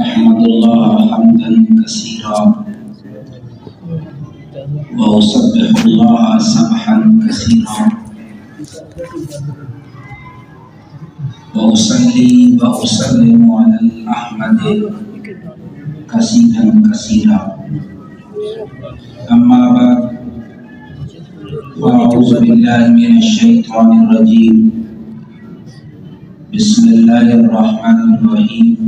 أحمد الله حمدا كثيرا وأسبح الله سبحا كثيرا وأصلي وأسلم على الأحمد كثيرا كثيرا أما بعد فأعوذ بالله من الشيطان الرجيم بسم الله الرحمن الرحيم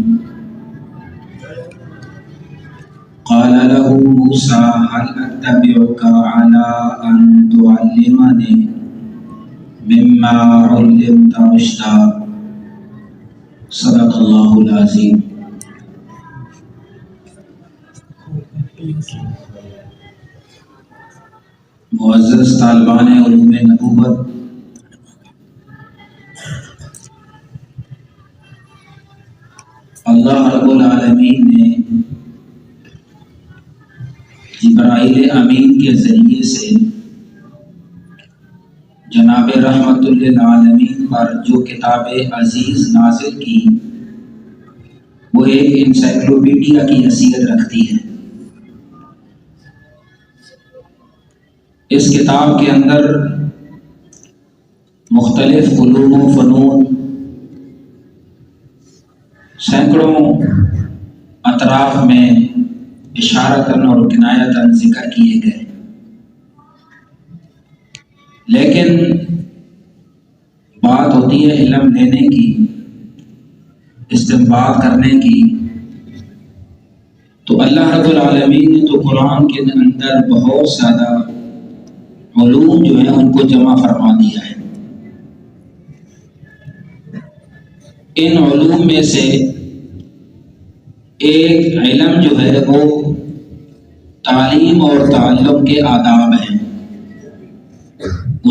قال له موسى هل أتبعك على أن تعلمني مما علمت رشدا صدق الله العظيم. معزز طالبان علوم نبوت، اللہ رب العالمین نے جبرائیل امین کے ذریعے سے جناب رحمت للعالمین پر جو کتاب عزیز نازل کی وہ ایک انسائکلوپیڈیا کی حیثیت رکھتی ہے۔ اس کتاب کے اندر مختلف علوم و فنون سینکڑوں اطراف میں اشارتاً اور کنایتاً ذکر کیے گئے، لیکن بات ہوتی ہے علم لینے کی، استنباط کرنے کی، تو اللہ رب العالمین نے تو قرآن کے اندر بہت زیادہ علوم جو ہیں ان کو جمع فرما دیا ہے۔ ان علوم میں سے ایک علم جو ہے وہ تعلیم اور تعلم کے آداب ہیں،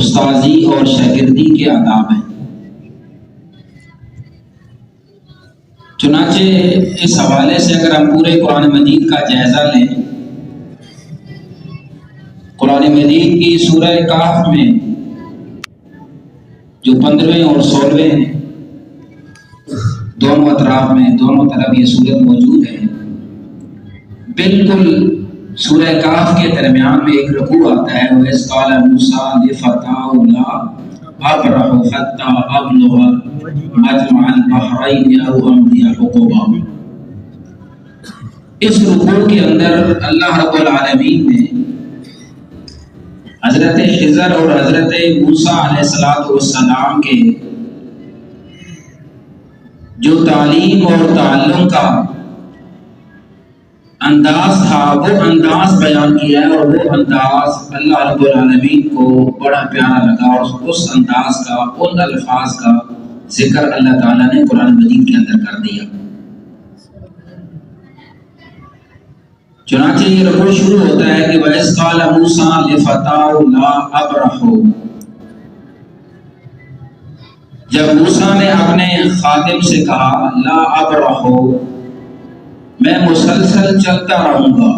استاذی اور شاگردی کے آداب ہیں۔ چنانچہ اس حوالے سے اگر ہم پورے قرآن مجید کا جائزہ لیں، قرآن مجید کی سورہ کہف میں جو 15ویں اور 16ویں دونوں اطراف میں دونوں طرف یہ سورت موجود ہے، بالکل سورہ کہف کے درمیان میں ایک رکوع آتا ہے، وَإِذْ قَالَ مُوسَىٰ لِفَتَاهُ لَا أَبْرَحُ حَتَّىٰ أَبْلُغَ مَجْمَعَ الْبَحْرَيْنِ أَوْ أَمْضِيَ حُقُبًا۔ اس رکوع کے اندر اللہ رب العالمین نے حضرت خضر اور حضرت موسیٰ علیہ السلام کے جو تعلیم اور تعلم کا انداز تھا وہ انداز بیان کیا ہے، اور وہ انداز اللہ رب العالمین کو بڑا پیارا لگا، اور اس انداز کا، ان الفاظ کا ذکر اللہ تعالیٰ نے قرآن مجید کے اندر کر دیا۔ چنانچہ یہ رکوع شروع ہوتا ہے کہ وَإِذْ قَالَ مُوسَىٰ لِفَتَاهُ لَا أَبْرَحُ، جب موسیٰ نے اپنے خادم سے کہا لا ابرح، میں مسلسل چلتا رہوں گا،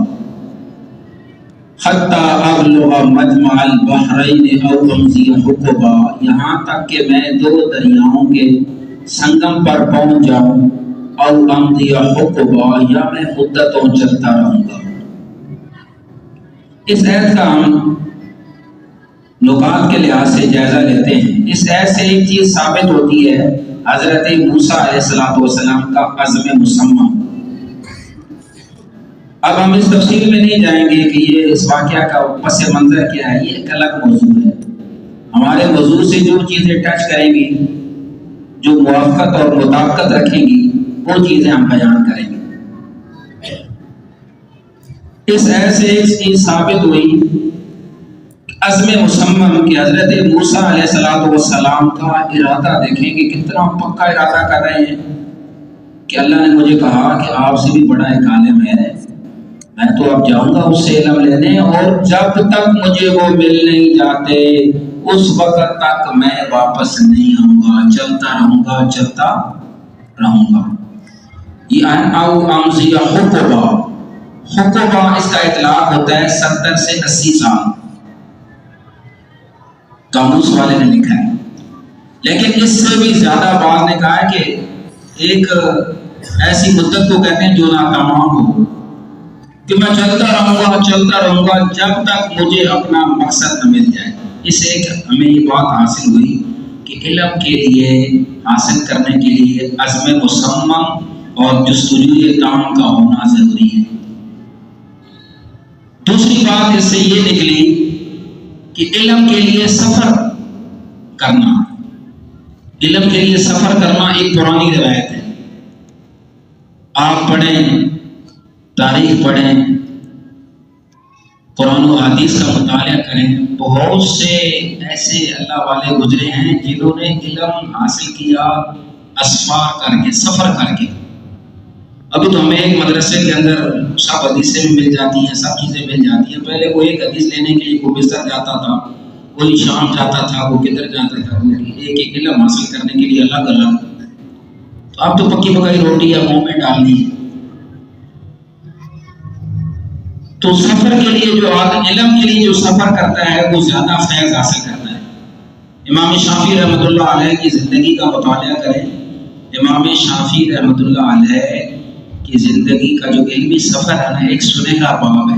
حتی ابلغ مجمع البحرین او امضی حقبا، یہاں تک کہ میں دو دریاؤں کے سنگم پر پہنچ جاؤں، او امضی حقبا، یا میں مدتوں چلتا رہوں گا۔ اس آیت کا ہم نکات کے لحاظ سے جائزہ لیتے ہیں۔ اس آیت سے ایک چیز ثابت ہوتی ہے، حضرت موسیٰ علیہ السلام کا عزم مسمع۔ اب ہم اس تفصیل میں نہیں جائیں گے کہ یہ اس واقعہ کا پس منظر کیا ہے، یہ ایک الگ موضوع ہے۔ ہمارے موضوع سے جو چیزیں ٹچ کریں گی، جو موافقت اور مطابقت رکھیں گی، وہ چیزیں ہم بیان کریں گے۔ اس آیت سے ایک چیز ثابت ہوئی، عزم مصمم کہ حضرت موسیٰ علیہ السلام کا ارادہ دیکھیں کہ کتنا پکا ارادہ کر رہے ہیں کہ اللہ نے مجھے کہا کہ آپ سے بھی بڑا ایک عالم ہے، میں تو اب جاؤں گا اس سے علم لینے، اور جب تک مجھے وہ مل نہیں جاتے اس وقت تک میں واپس نہیں آؤں گا، چلتا رہوں گا، چلتا رہوں گا۔ یہ او امضی حقبا، حقبا اس کا اطلاق ہوتا ہے 70 سے 80 سال، قاموس والے نے لکھا ہے، لیکن اس سے بھی زیادہ بعض نے کہا ہے کہ ایک ایسی مدت کو کہتے ہیں جو ناتمام ہو، کہ میں چلتا رہوں گا جب تک مجھے اپنا مقصد نہ مل جائے۔ اس سے ہمیں یہ بات حاصل ہوئی کہ علم کے لیے حاصل کرنے کے لیے عزم مصمم اور جستجوی تام کا ہونا ضروری ہے۔ دوسری بات اس سے یہ نکلی کہ علم کے لیے سفر کرنا ایک پرانی روایت ہے۔ آپ پڑھیں، تاریخ پڑھیں، قرآن و حدیث کا مطالعہ کریں، بہت سے ایسے اللہ والے گزرے ہیں جنہوں نے علم حاصل کیا اسفار کر کے، سفر کر کے۔ ابھی تو ہمیں ایک مدرسے کے اندر سب حدیثیں بھی مل جاتی ہیں، سب چیزیں مل جاتی ہیں۔ پہلے وہ ایک حدیث لینے کے لیے کوئی مصر جاتا تھا، کوئی شام جاتا تھا، وہ کدھر جاتا تھا، ایک علم حاصل کرنے کے لیے الگ الگ۔ تو اب تو پکی پکائی روٹی یا منہ میں ڈالنی ہے۔ تو سفر کے لیے جو علم کے لیے جو سفر کرتا ہے وہ زیادہ فیض حاصل کرتا ہے۔ امام شافعی رحمۃ اللہ علیہ کی زندگی کا مطالعہ کریں۔ امام شافعی رحمۃ اللہ علیہ کی زندگی کا جو علمی سفر ہے نا، ایک سنہرا باب ہے،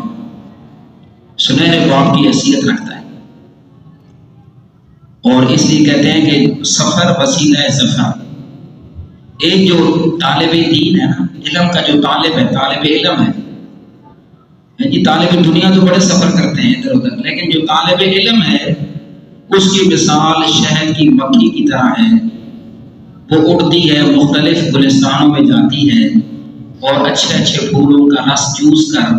سنہرے باب کی حیثیت رکھتا ہے۔ اور اس لیے کہتے ہیں کہ سفر وسیلہ ظفر۔ ایک جو طالب دین ہے نا، علم کا جو طالب ہے، طالب علم ہے جی، طالب دنیا تو بڑے سفر کرتے ہیں ادھر ادھر، لیکن جو طالب علم ہے اس کی مثال شہد کی مکھی کی طرح ہے۔ وہ اڑتی ہے، مختلف گلستانوں میں جاتی ہے اور اچھے اچھے پھولوں کا رس چوس کر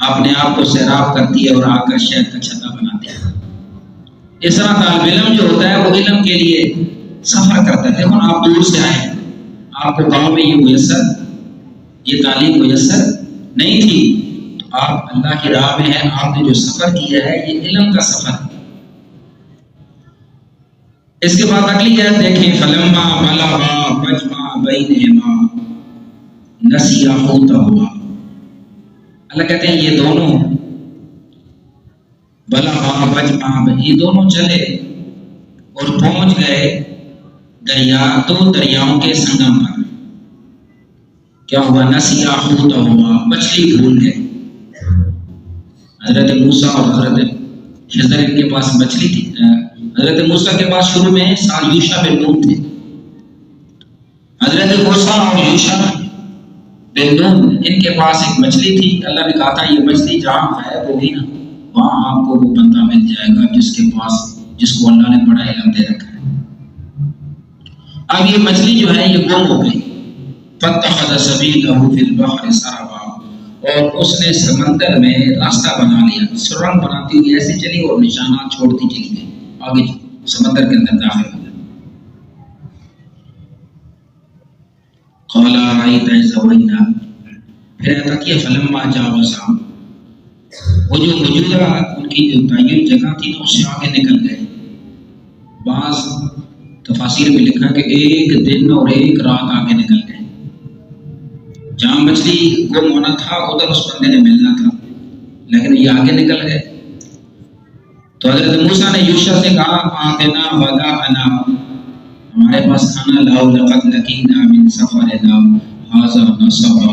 اپنے آپ کو سیراب کرتی ہے اور آ کر شہد کا چھتا بناتی ہے۔ اس طرح طالب علم جو ہوتا ہے وہ علم کے لیے سفر کرتا ہے۔ دیکھو آپ دور سے آئے، آپ کو گاؤں میں یہ تعلیم میسر نہیں تھی، آپ اللہ کی راہ میں ہیں، آپ نے جو سفر کیا ہے یہ علم کا سفر ہے۔ اس کے بعد اگلی آیت دیکھیں، فلما بلغا مجمع بینہما نسیا حوتہما۔ اللہ کہتے ہیں یہ دونوں بلغا مجمع، یہ دونوں چلے اور پہنچ گئے دو دریاؤں کے سنگم پر۔ کیا ہوا؟ نسیا حوتہما، مچھلی بھول گئے۔ حضرت موسیٰ اور حضرت خضر ان کے پاس مچھلی تھی۔ حضرت موسیٰ کے پاس شروع میں سال یوشع بن نون تھے۔ حضرت موسیٰ اور یوشع بن نون ان کے پاس ایک مچھلی تھی۔ اللہ نے کہا تھا یہ مچھلی جہاں غائب ہوگی نا، وہاں آپ کو وہ بندہ مل جائے گا جس کو اللہ نے بڑا علم دے رکھا ہے۔ اب یہ مچھلی جو ہے یہ گم ہو گئی۔ فاتخذ سبیلہ فی البحر سربا، اور اس نے سمندر میں راستہ بنا لیا، سرنگ بناتی ہوئی ایسے چلی اور نشانات چھوڑتی چلی گئی، آگے سمندر کے اندر داخل ہو گئی۔ قال رأيت إذ أوينا، پھر ایسا کیا فلما جاوزا، وہ جو موجودہ ان کی جو تعین جگہ تھی نا اس سے آگے نکل گئے۔ بعض تفاسیر میں لکھا کہ ایک دن اور ایک رات آگے نکل گئے۔ جہاں مچھلی گم ہونا تھا ادھر اس بندے نے ملنا تھا، لیکن یہ آگے نکل گئے۔ تو حضرت موسیٰ نے یوشع سے کہا آتنا وداعنا، ہمارے پاس کھانا لاؤ، لقد لقینا من سفرنا ھذا نصبا،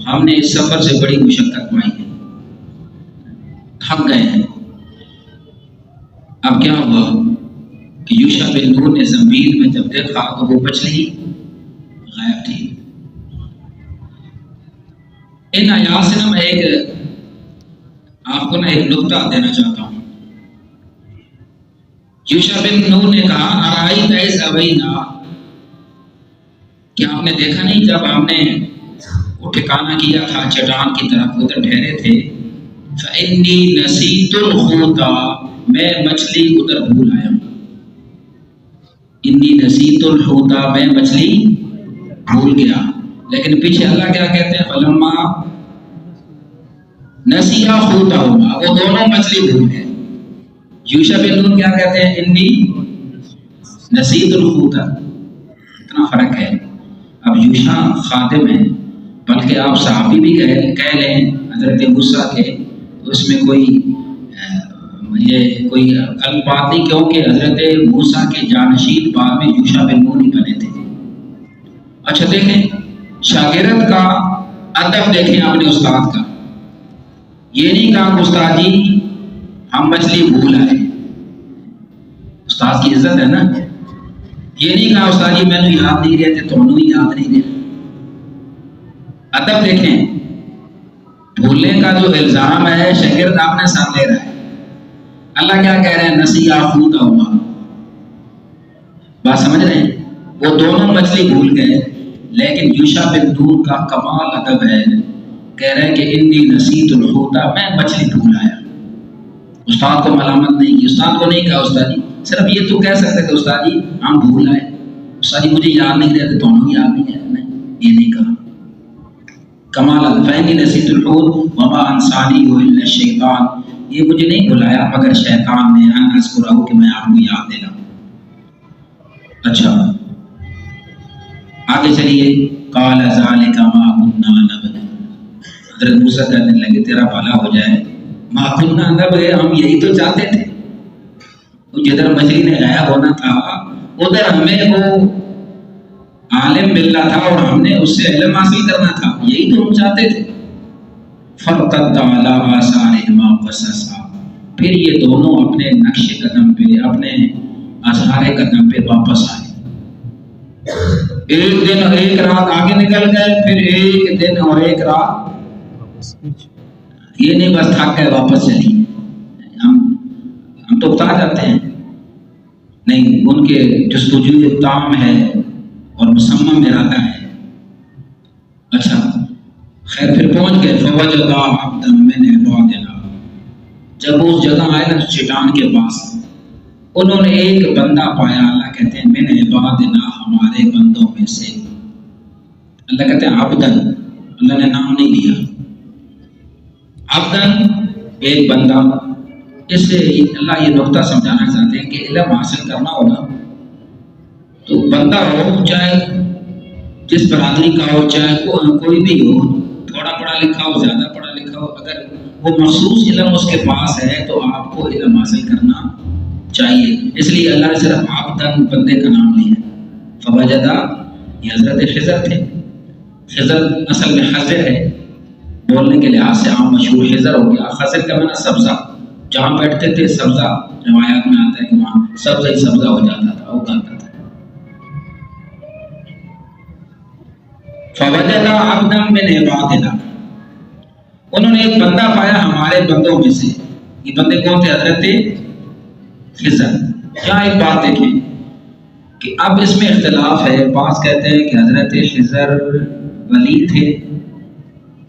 ہم نے اس سفر سے بڑی مشقت پائی ہے، تھک گئے ہیں۔ اب کیا ہوا کہ یوشع بن نون نے زمین میں جب دیکھا تو وہ مچھلی غائب تھی۔ ان آیات سے میں آپ کو ایک نکتہ دینا چاہتا ہوں۔ یوشع بن نون نے کہا ارائیت اذ اوینا، کیا آپ نے دیکھا نہیں جب ہم نے وہ ٹھکانہ کیا تھا چٹان کی طرف ادھر ٹھہرے تھے، فإنی نسیت الحوت، میں مچھلی ادھر بھول آیا ہوں۔ انی نسیت الحوت، میں مچھلی بھول گیا۔ لیکن پیچھے اللہ کیا کہتے ہیں؟ فلما نسیا حوتہما، وہ دونوں مچھلی بھول گئے۔ یوشع بن نون کیا کہتے ہیں؟ انی نسیت الحوت، اتنا فرق ہے۔ اب یوشع خادم ہے، بلکہ آپ صحابی بھی کہہ لیں حضرت موسیٰ کے، تو اس میں کوئی غلط بات نہیں، کیونکہ حضرت موسیٰ کے جانشین بعد میں یوشع بن نون ہی بنے تھے۔ اچھا دیکھیں شاگرد کا ادب دیکھیں اپنے استاد کا. یہ نہیں کہا کہ استاد جی ہم مچھلی بھول آئے. استاد کی عزت ہے نا. یہ نہیں کہا استاد جی میں نے یاد نہیں رہتے تو انہوں یاد نہیں دے. ادب دیکھیں. بھولنے کا جو الزام ہے شاگرد آپ نے ساتھ لے رہا ہے. اللہ کیا کہہ رہے ہیں؟ نسیٰ حوتہما. بات سمجھ رہے ہیں؟ وہ دونوں مچھلی بھول گئے، لیکن یوشع بن نون کا کمال ادب ہے. کہہ رہے ہیں کہ انی نسیت الحوت، میں مچھلی بھول آیا. استاد کو ملامت نہیں کی. استاد کو نہیں کہا استاد جی، صرف یہ تو کہہ سکتے کہ استاد جی ہم بھول آئے. استاد جی مجھے یاد نہیں رہتے تو انہوں یاد نہیں ہے. نہیں، یہ نہیں کہا. کمال ادب. فإنی نسیت الحوت وما انسانیہ الا الشیطان. یہ مجھے نہیں بلایا مگر شیطان نے، ان اذکرہ، کہ میں آپ کو یاد دلاؤں. اچھا آگے چلیے. قال ذلک ما كنا نبغي. حضرت موسیٰ کہنے لگے تیرا بھلا ہو جائے، ما كنا نبغي، ہم یہی تو چاہتے تھے. جدھر مچھلی نے غائب ہونا تھا ادھر ہمیں وہ عالم ملنا تھا اور ہم نے اس سے علم حاصل کرنا تھا. یہی تو ہم چاہتے تھے. فرتد علی آثارہما قصصا. پھر یہ دونوں اپنے نقش قدم پہ، اپنے آثار قدم پہ واپس آئے. ایک دن اور ایک رات آگے نکل گئے، پھر ایک دن اور ایک رات. یہ نہیں بس تھک گئے واپس چلی. ہم تو اکتا جاتے ہیں. نہیں، ان کے جستجو تام ہے اور مصمم ارادہ ہے. اچھا خیر پھر پہنچ گئے. فوجدا عبدا من عبادنا. جب اس جگہ آئے نا چٹان کے پاس، انہوں نے ایک بندہ پایا. اللہ کہتے ہیں من عبادنا، ہمارے بندوں میں سے. اللہ کہتے ہیں عبدن، اللہ نے نام نہیں دیا. عبدن ایک بندہ. اس سے اللہ یہ نقطہ سمجھانا چاہتے ہیں کہ علم حاصل کرنا ہوگا تو بندہ ہو، چاہے جس برادری کا ہو، چاہے کوئی بھی ہو، تھوڑا پڑھا لکھا ہو، زیادہ پڑھا لکھا ہو، اگر وہ مخصوص علم اس کے پاس ہے تو آپ کو علم حاصل کرنا چاہیے. اس لیے اللہ نے صرف عبدن، بندے کا نام لیا. فوجدا، یہ حضرت خضر تھے. خضر اصل میں خضر ہے، بولنے کے لحاظ سے عام مشہور خضر ہو گیا. خضر کا معنی سبزہ. جہاں بیٹھتے تھے سبزہ، روایات میں آتا ہے کہ وہاں سبزہ ہی سبزہ ہو جاتا تھا، اگاتا تھا. فوجدا عبدا من عبادنا. انہوں نے ایک بندہ پایا ہمارے بندوں میں سے. یہ بندے کون تھے؟ حضرت خضر. یہاں ایک بات دیکھیں کہ اب اس میں اختلاف ہے. بعض کہتے ہیں کہ حضرت خضر ولی تھے،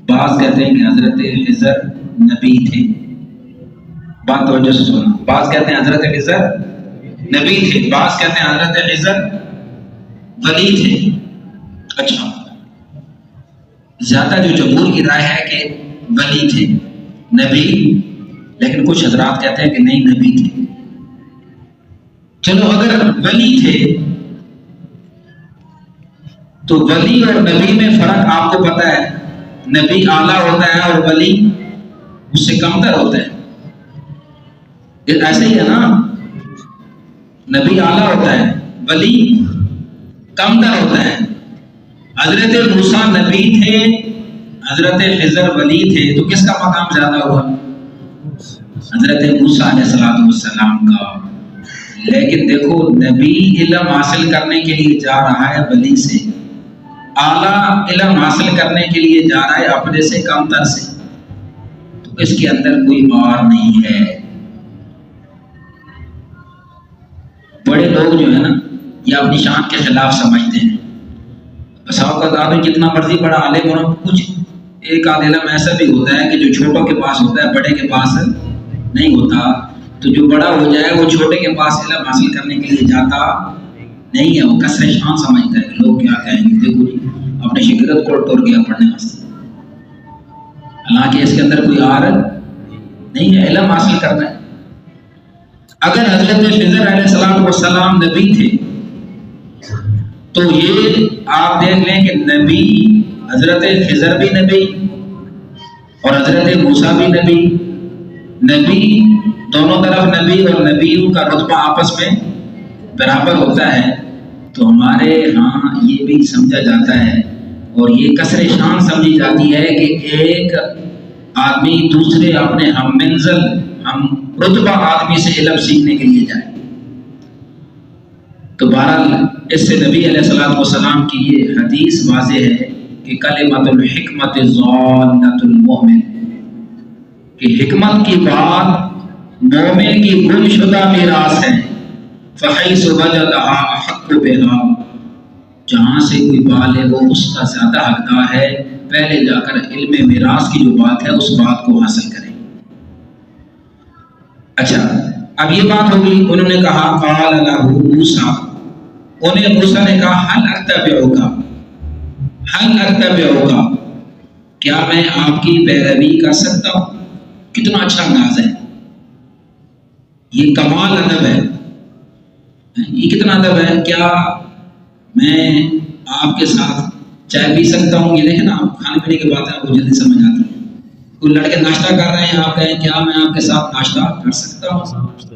بعض کہتے ہیں کہ حضرت خضر نبی تھے. بات توجہ سے سننا. بعض کہتے ہیں حضرت خضر نبی تھے، بعض کہتے ہیں حضرت خضر ولی تھے. اچھا زیادہ جو جمہور کی رائے ہے کہ ولی تھے، نبی، لیکن کچھ حضرات کہتے ہیں کہ نہیں نبی تھے. چلو اگر ولی تھے تو ولی اور نبی میں فرق آپ کو پتہ ہے. نبی اعلیٰ ہوتا ہے اور ولی اس سے کم تر ہوتا ہے. ایسے ہی ہے نا، نبی اعلیٰ ہوتا ہے، ولی کم تر ہوتا ہے. حضرت موسیٰ نبی تھے، حضرت خضر ولی تھے، تو کس کا مقام زیادہ ہوا؟ حضرت موسیٰ علیہ السلام کا. لیکن دیکھو نبی علم حاصل کرنے کے لیے جا رہا ہے ولی سے، اعلیٰ علم حاصل کرنے کے لیے جا رہا ہے اپنے سے کم تر سے، تو اس کے اندر کوئی مار نہیں ہے. بڑے لوگ جو ہے نا یہ اپنی شان کے خلاف سمجھتے ہیں. بساؤ کا آدمی جتنا مرضی بڑا عالم ہو، کچھ ایک آدھ علم ایسا بھی ہوتا ہے کہ جو چھوٹوں کے پاس ہوتا ہے، بڑے کے پاس نہیں ہوتا. تو جو بڑا ہو جائے وہ چھوٹے کے پاس علم حاصل کرنے کے لیے جاتا نہیں ہے. وہ کثر شان سمجھتا ہے کہ لوگ کیا کہیں گے، دیکھو جی اپنے شگرد کو ٹور گیا پڑھنے واسطے، حالانکہ اس کے اندر کوئی آر نہیں ہے، علم حاصل کرنا ہے. اگر حضرت خضر علیہ السلام نبی تھے تو یہ آپ دیکھ لیں کہ نبی حضرت خضر بھی نبی اور حضرت موسیٰ بھی نبی. نبی دونوں طرف نبی اور نبیوں کا رتبہ آپس میں برابر ہوتا ہے. تو ہمارے ہاں یہ بھی سمجھا جاتا ہے اور یہ کسر شان سمجھی جاتی ہے کہ ایک آدمی دوسرے اپنے ہم منزل ہم رتبہ آدمی سے علم سیکھنے کے لیے جائے. تو بہرحال اس سے نبی علیہ الصلوۃ والسلام کی یہ حدیث واضح ہے کہ کلمۃ الحکمت ضالۃ المؤمن، کہ حکمت کی بات مومن کی گم شدہ میراث ہے. فحیث وجدہا احق بہا، جہاں سے کوئی بال ہے وہ اس کا زیادہ حقدار ہے، پہلے جا کر علم میراث کی جو بات ہے اس بات کو حاصل کریں. اچھا اب یہ بات ہوگی، انہوں نے کہا قال لہ موسیٰ، انہیں موسیٰ نے کہا حل اتبعک، حل اتبعک، کیا میں آپ کی پیروی کر سکتا ہوں؟ کتنا اچھا انداز ہے، یہ کمال ادب ہے، یہ کتنا ادب ہے. کیا میں آپ کے ساتھ چائے پی سکتا ہوں؟ یہ دیکھیں نا، آپ کھانے پینے کی بات ہے آپ کو جلدی سمجھ آتی ہے. کوئی لڑکے ناشتہ کر رہے ہیں، آپ کہیں کیا میں آپ کے ساتھ ناشتہ کر سکتا ہوں؟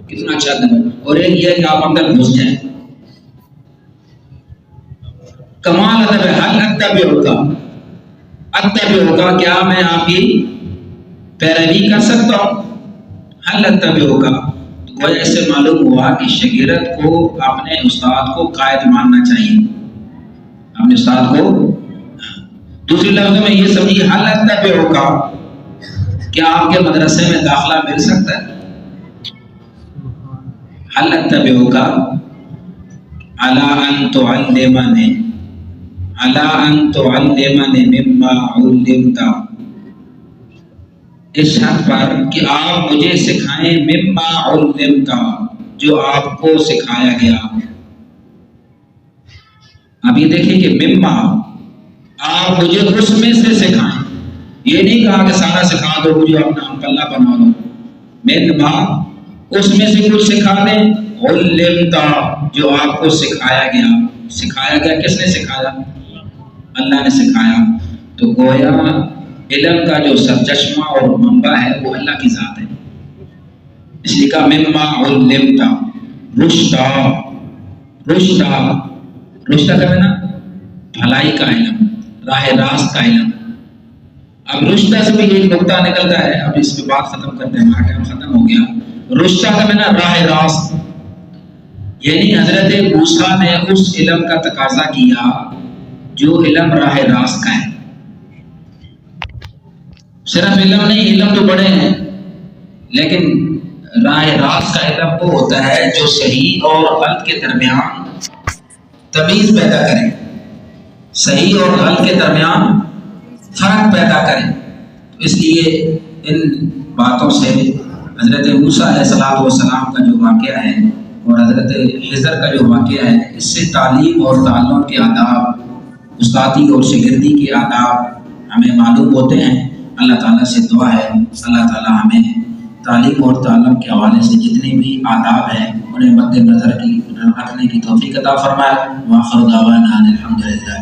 کتنا اچھا ادب ہے. اور ایک یہ ہے کہ آپ اندر گھس جائیں، کمال ادب ہے. حل اتبعک، اتبعک، کیا میں آپ کی پیروی کر سکتا ہوں؟ حل اتبعک، گویا اس سے معلوم ہوا کہ شاگرد کو اپنے استاد کو قائد ماننا چاہیے، اپنے استاد کو. دوسری لفظ میں یہ سمجھیے حل اتبعک، کیا آپ کے مدرسے میں داخلہ مل سکتا ہے؟ حل اتبعک علی ان تعلمنی، علی ان تعلمنی مما علمت، اس شرط پر کہ آپ مجھے سکھائیں مما علمت، جو آپ کو سکھایا گیا. اب یہ دیکھیں کہ مما، آپ مجھے اس میں سے سکھائیں. یہ نہیں کہا کہ سارا سکھا دو، مجھے اپنا پلہ بنا دو. مما، اس میں سے کچھ سکھا دیں. علمت، جو آپ کو سکھایا گیا. سکھایا گیا کس نے سکھایا؟ اللہ نے سکھایا. تو گویا علم کا جو سرچشمہ اور منبع ہے وہ اللہ کی ذات ہے. اس لیے کہا مما علمت رشدا، رشدا، رشدہ کا نا بھلائی کا علم، راہ راست کا علم. اب رشدہ سے بھی ایک نقطہ نکلتا ہے، اب اس پہ بات ختم کرتے ہیں، ہمارا ٹائم ختم ہو گیا. رشدہ کا نا راہ راست، یعنی حضرت موسیٰ نے اس علم کا تقاضا کیا جو علم راہ راست کا ہے. صرف علم نہیں، علم تو بڑے ہیں، لیکن راہ راست کا علم وہ ہوتا ہے جو صحیح اور غلط کے درمیان تمیز پیدا کرے، صحیح اور غلط کے درمیان فرق پیدا کرے. اس لیے ان باتوں سے حضرت موسیٰ علیہ الصلوۃ والسلام کا جو واقعہ ہے اور حضرت خضر کا جو واقعہ ہے، اس سے تعلیم اور تعلم کے آداب، استادی اور شاگردی کے آداب ہمیں معلوم ہوتے ہیں. اللہ تعالیٰ سے دعا ہے اللہ تعالیٰ ہمیں تعلیم اور تعلم کے حوالے سے جتنے بھی آداب ہیں انہیں مد نظر رکھنے کی توفیق عطا فرمائے. وآخر دعوانا الحمدللہ.